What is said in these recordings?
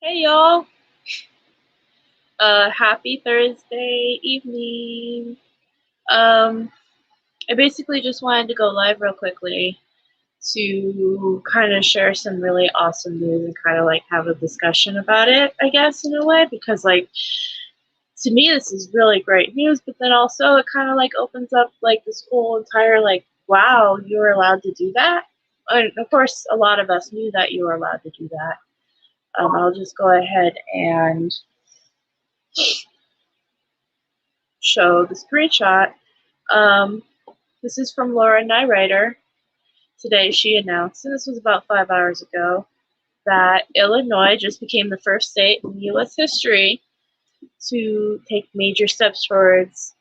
Hey y'all. Happy Thursday evening. Um, I basically just wanted to go live real quickly to kind of share some really awesome news and kind of like have a discussion about it, I guess, in a way, because like to me this is really great news, but then also it kind of like opens up like this whole entire like, wow, you were allowed to do that. And of course, a lot of us knew that you were allowed to do that. I'll just go ahead and show the screenshot. Um, this is from Laura Nyrider. Today she announced, and this was about 5 hours ago, that Illinois just became the first state in U.S. history to take major steps towards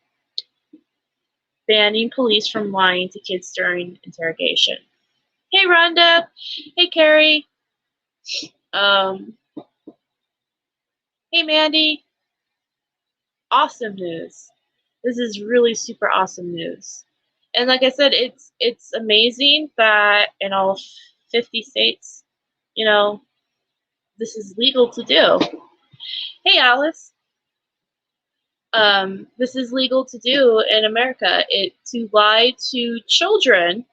banning police from lying to kids during interrogation. Hey, Rhonda. Hey, Carrie. Um, hey, Mandy. Awesome news. This is really super awesome news. And like I said, it's amazing that in all 50 states, you know, this is legal to do. Hey, Alice. This is legal to do in America. To lie to children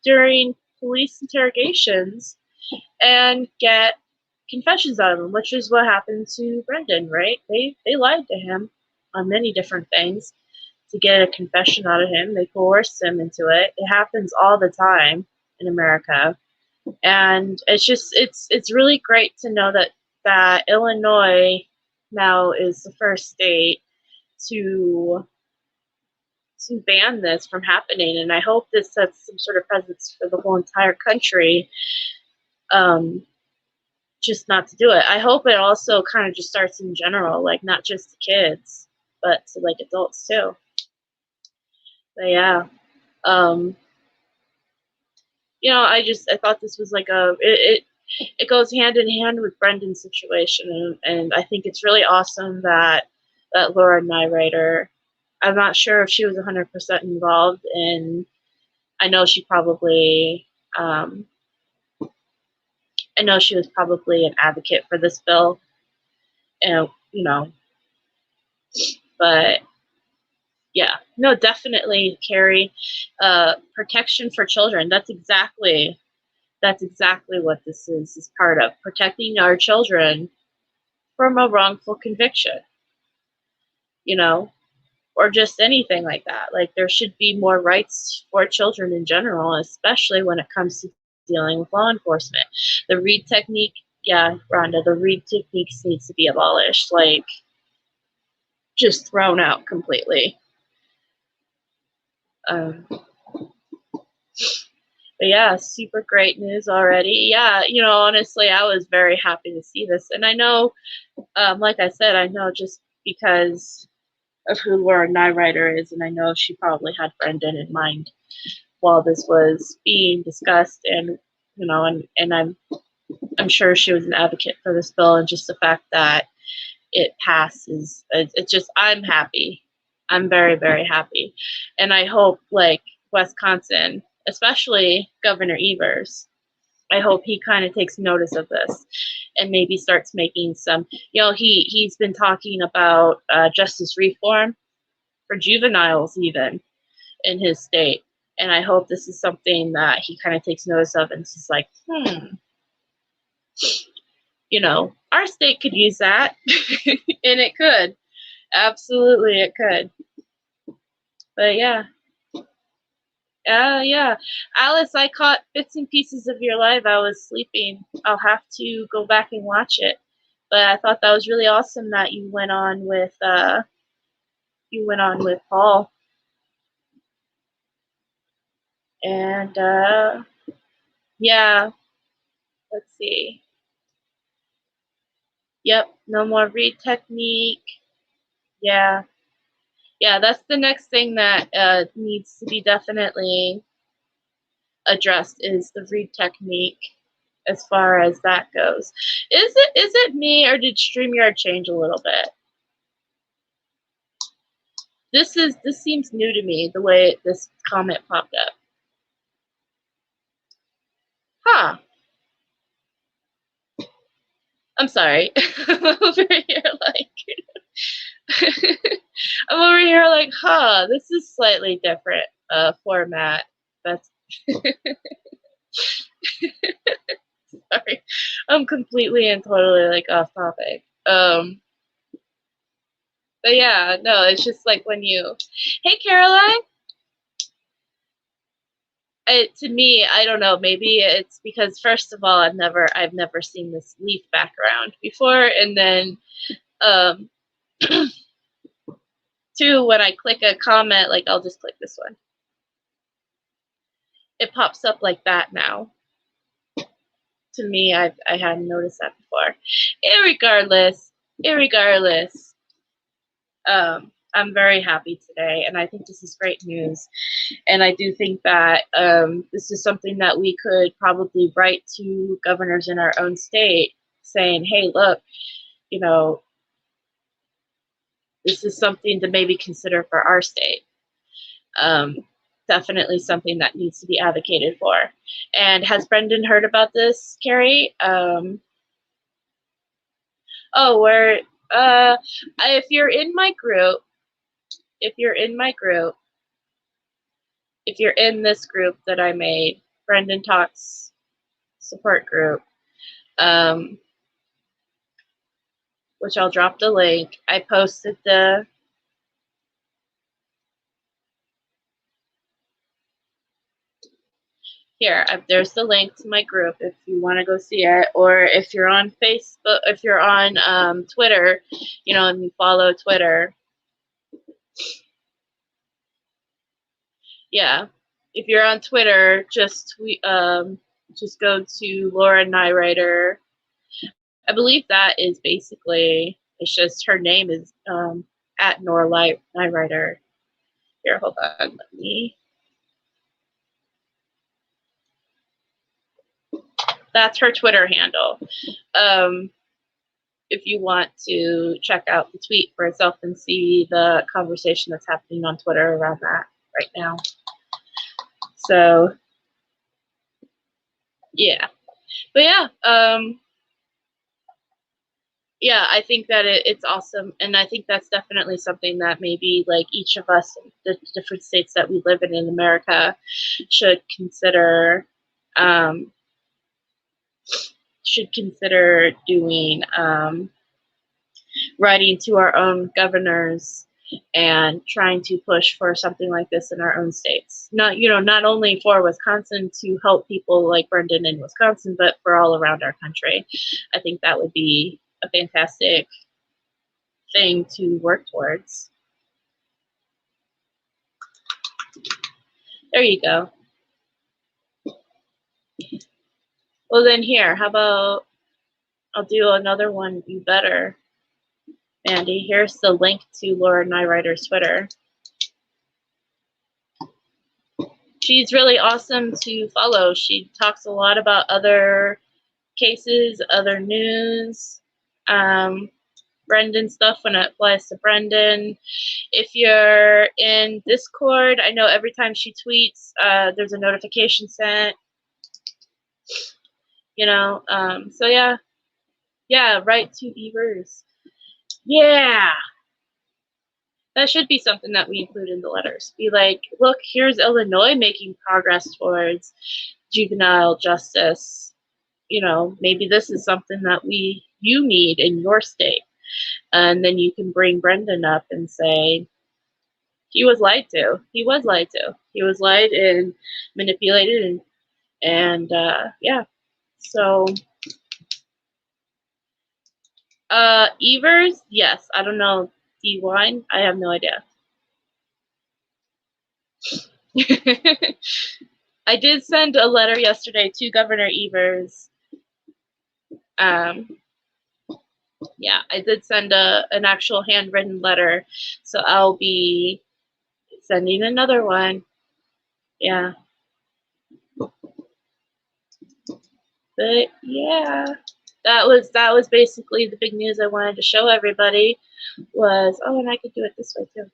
during police interrogations and get confessions out of them, which is what happened to Brendan, right? They lied to him on many different things to get a confession out of him. They coerced him into it. It happens all the time in America. And it's really great to know that Illinois now is the first state to ban this from happening, and I hope this sets some sort of precedent for the whole entire country. Just not to do it. I hope it also kind of just starts in general, like not just to kids, but to like adults too. But yeah, I thought this was like it goes hand in hand with Brendan's situation, and I think it's really awesome that Laura Nyrider, I'm not sure if she was 100% involved in. I know she probably, I know she was probably an advocate for this bill, and but yeah, no, definitely, Carrie, protection for children. That's exactly what this is part of, protecting our children from a wrongful conviction, or just anything like that. Like there should be more rights for children in general, especially when it comes to dealing with law enforcement. The Reed technique, yeah, Rhonda, the Reed techniques needs to be abolished, like just thrown out completely. But yeah, super great news already. Yeah, honestly, I was very happy to see this. And I know, like I said, I know just because of who Laura Nyrider is, and I know she probably had Brendan in mind while this was being discussed, and I'm sure she was an advocate for this bill, and just the fact that it passes, it's just, I'm happy. I'm very, very happy. And I hope, like, Wisconsin, especially Governor Evers, I hope he kind of takes notice of this and maybe starts making some, he's been talking about justice reform for juveniles even in his state. And I hope this is something that he kind of takes notice of and is just like, our state could use that. And it could. Absolutely, it could. But yeah. Yeah. Alice, I caught bits and pieces of your live. I was sleeping. I'll have to go back and watch it. But I thought that was really awesome that you went on with Paul. And yeah, let's see. Yep, no more Reed technique. Yeah. Yeah, that's the next thing that needs to be definitely addressed, is the Reed technique as far as that goes. Is it me, or did StreamYard change a little bit? This seems new to me, the way this comment popped up. Huh. I'm sorry. I'm over here like I'm over here like, huh, this is slightly different format. That's sorry. I'm completely and totally like off topic. But yeah, no, it's just like when you, hey Caroline, to me, I don't know, maybe it's because first of all, I've never seen this leaf background before, and then two, when I click a comment, like I'll just click this one, it pops up like that now. To me, I hadn't noticed that before. Irregardless, I'm very happy today, and I think this is great news. And I do think that this is something that we could probably write to governors in our own state saying, hey, look, you know, this is something to maybe consider for our state. Definitely something that needs to be advocated for. And has Brendan heard about this, Carrie? If you're in my group, if you're in this group that I made, Brendan Talks support group, which I'll drop the link. I posted there's the link to my group if you want to go see it, or if you're on Facebook, if you're on Twitter, you know, and you follow Twitter. Yeah, if you're on Twitter, just go to Laura Nywriter. I believe that is basically, it's just her name is at Nora Nywriter. Here, hold on, let me. That's her Twitter handle. If you want to check out the tweet for itself and see the conversation that's happening on Twitter around that right now. So, yeah. But yeah, yeah, I think that it's awesome, and I think that's definitely something that maybe like each of us in the different states that we live in America should consider doing, writing to our own governors and trying to push for something like this in our own states. Not only for Wisconsin to help people like Brendan in Wisconsin, but for all around our country. I think that would be a fantastic thing to work towards. There you go. Well then here, how about I'll do another one you better. Mandy, here's the link to Laura Nywriter's Twitter. She's really awesome to follow. She talks a lot about other cases, other news, Brendan stuff when it applies to Brendan. If you're in Discord, I know every time she tweets, there's a notification sent. So yeah, write to Evers. Yeah. That should be something that we include in the letters. Be like, look, here's Illinois making progress towards juvenile justice. Maybe this is something that you need in your state. And then you can bring Brendan up and say, he was lied to. He was lied to. He was lied and manipulated and yeah. So Evers, yes. I don't know. D-Wine? I have no idea. I did send a letter yesterday to Governor Evers. Yeah, I did send an actual handwritten letter, so I'll be sending another one. Yeah. But yeah, that was basically the big news I wanted to show everybody was, oh, and I could do it this way too.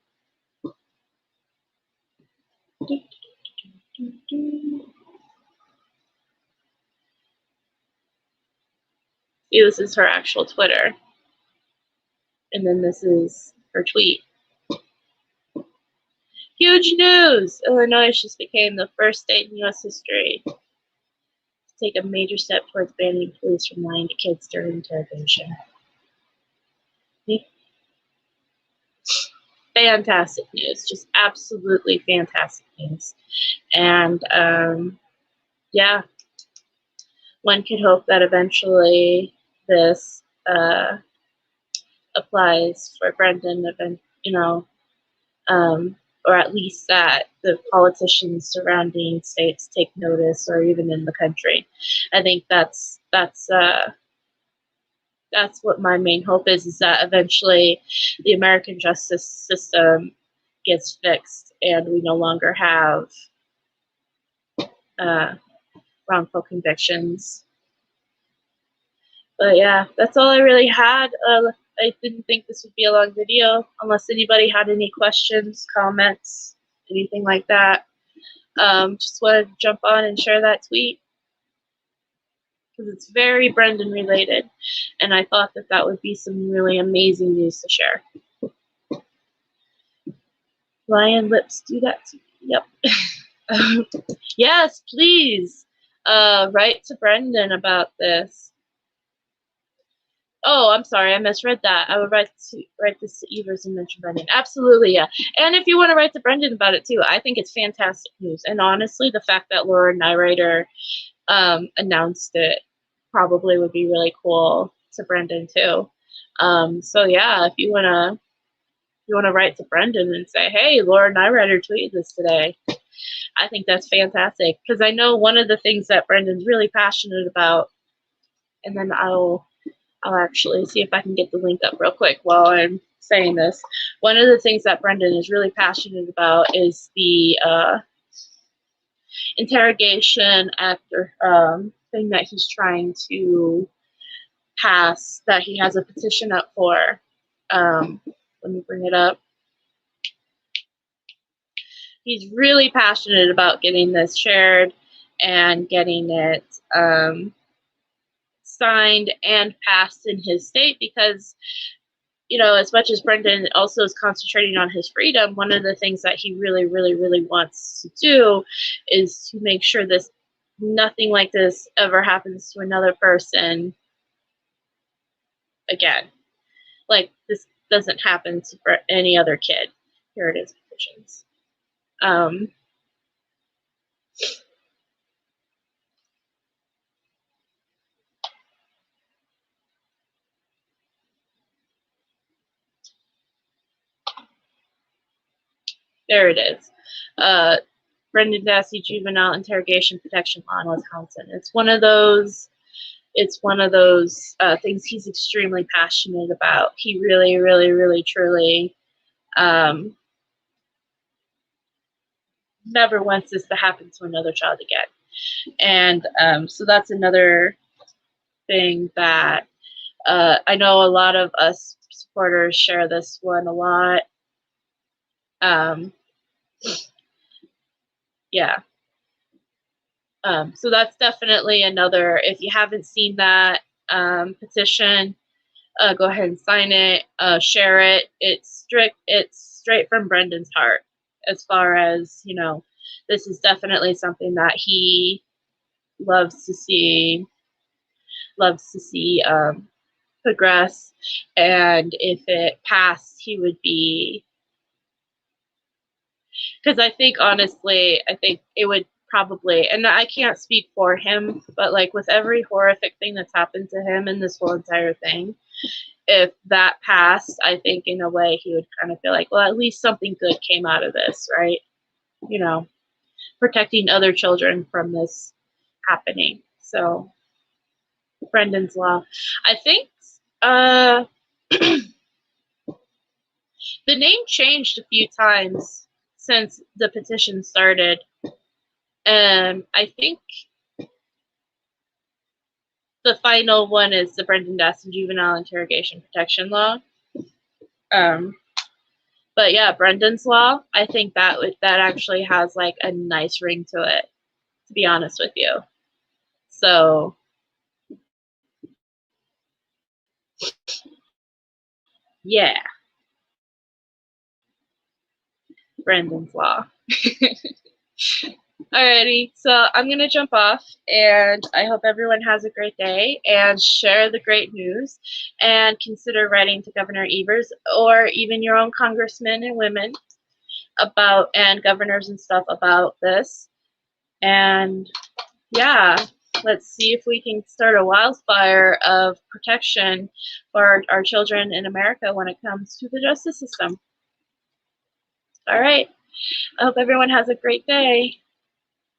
See, this is her actual Twitter. And then this is her tweet. Huge news! Illinois just became the first state in U.S. history to take a major step towards banning police from lying to kids during interrogation. Fantastic news, just absolutely fantastic news. And yeah, one could hope that eventually this applies for Brendan, or at least that the politicians surrounding states take notice, or even in the country. I think that's what my main hope is that eventually the American justice system gets fixed and we no longer have wrongful convictions. But yeah, that's all I really had. I didn't think this would be a long video, unless anybody had any questions, comments, anything like that. Just wanted to jump on and share that tweet, because it's very Brendan related, and I thought that that would be some really amazing news to share. Lion lips do that to me. Yep. Yes, please write to Brendan about this. Oh, I'm sorry, I misread that. I would write this to Evers and mention Brendan. Absolutely, yeah. And if you want to write to Brendan about it too, I think it's fantastic news. And honestly, the fact that Laura Nyrider announced it probably would be really cool to Brendan too. So yeah, if you wanna write to Brendan and say, hey, Laura Nyrider tweeted this today, I think that's fantastic, because I know one of the things that Brendan's really passionate about, and then I'll actually see if I can get the link up real quick while I'm saying this. One of the things that Brendan is really passionate about is the interrogation after thing that he's trying to pass, that he has a petition up for. Let me bring it up. He's really passionate about getting this shared and getting it signed and passed in his state, because, you know, as much as Brendan also is concentrating on his freedom, one of the things that he really, really, really wants to do is to make sure this nothing like this ever happens to another person again. Like, this doesn't happen to any other kid. Here it is, petitions. There it is. Brendan Dassey, Juvenile Interrogation Protection Law in Wisconsin. It's one of those things he's extremely passionate about. He really, really, really, truly never wants this to happen to another child again. And so that's another thing that I know a lot of us supporters share this one a lot. Yeah. So that's definitely another, if you haven't seen that petition, go ahead and sign it, share it. It's straight from Brendan's heart, as far as, you know, this is definitely something that he loves to see progress. And if it passed, he would be, because I think, honestly, I think it would probably, and I can't speak for him, but like with every horrific thing that's happened to him in this whole entire thing, if that passed, I think in a way he would kind of feel like, well, at least something good came out of this, right? You know, protecting other children from this happening. So, Brendan's Law. I think the name changed a few times since the petition started. I think the final one is the Brendan Dassey Juvenile Interrogation Protection Law. But yeah, Brendan's Law, I think that actually has like a nice ring to it, to be honest with you. So Yeah, Brendan's Law. Alrighty, so I'm going to jump off, and I hope everyone has a great day, and share the great news, and consider writing to Governor Evers, or even your own congressmen and women about, and governors and stuff about this. And yeah, let's see if we can start a wildfire of protection for our children in America when it comes to the justice system. All right, I hope everyone has a great day.